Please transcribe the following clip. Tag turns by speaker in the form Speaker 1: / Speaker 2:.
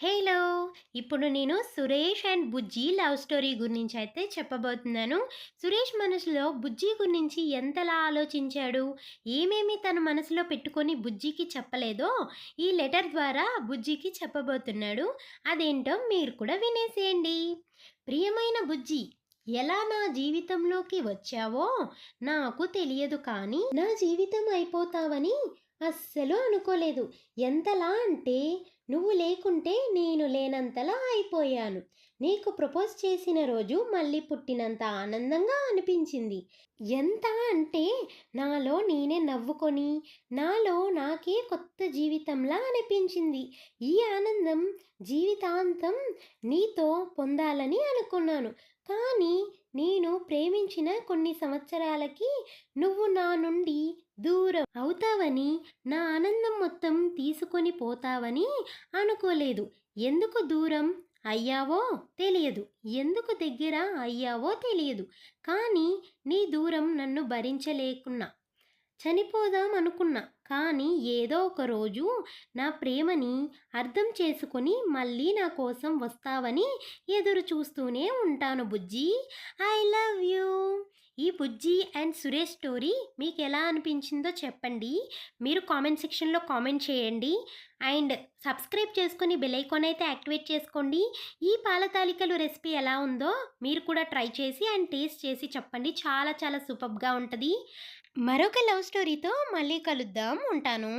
Speaker 1: హేలో! ఇప్పుడు నేను 'Suresh and Bujji' love story గురించి అయితే చెప్పబోతున్నాను. సురేష్ మనసులో బుజ్జి గురించి ఎంతలా ఆలోచించాడు, ఏమేమి తన మనసులో పెట్టుకొని బుజ్జికి చెప్పలేదో ఈ లెటర్ ద్వారా బుజ్జికి చెప్పబోతున్నాడు. అదేంటో మీరు కూడా వినేసేయండి. ప్రియమైన బుజ్జి, ఎలా నా జీవితంలోకి వచ్చావో నాకు తెలియదు కానీ నా జీవితం అయిపోతావని అస్సలు అనుకోలేదు. ఎంతలా అంటే నువ్వు లేకుంటే నేను లేనంతలా అయిపోయాను. నీకు ప్రపోజ్ చేసిన రోజు మళ్ళీ పుట్టినంత ఆనందంగా అనిపించింది. ఎంత అంటే నాలో నేనే నవ్వుకొని, నాలో నాకే కొత్త జీవితంలా అనిపించింది. ఈ ఆనందం జీవితాంతం నీతో పొందాలని అనుకున్నాను. కానీ నేను ప్రేమించిన కొన్ని సంవత్సరాలకి నువ్వు నా నుండి దూరం అవుతావని, నా ఆనందం మొత్తం తీసుకొని పోతావని అనుకోలేదు. ఎందుకు దూరం అయ్యావో తెలియదు, ఎందుకు దగ్గర అయ్యావో తెలియదు. కానీ నీ దూరం నన్ను భరించలేకున్నా. చనిపోదాం అనుకున్నా. కానీ ఏదో ఒక రోజు నా ప్రేమని అర్థం చేసుకొని మళ్ళీ నా కోసం వస్తావని ఎదురు చూస్తూనే ఉంటాను బుజ్జి. I love you. ఈ బుజ్జి అండ్ సురేష్ స్టోరీ మీకు ఎలా అనిపించిందో చెప్పండి. మీరు కామెంట్ సెక్షన్లో కామెంట్ చేయండి. అండ్ సబ్స్క్రైబ్ చేసుకొని బెల్ ఐకాన్ అయితే యాక్టివేట్ చేసుకోండి. ఈ పాల తాలికలు రెసిపీ ఎలా ఉందో మీరు కూడా ట్రై చేసి అండ్ టేస్ట్ చేసి చెప్పండి. చాలా చాలా సూపర్గా ఉంటుంది. మరొక లవ్ స్టోరీతో మళ్ళీ కలుద్దాం. ఉంటాను.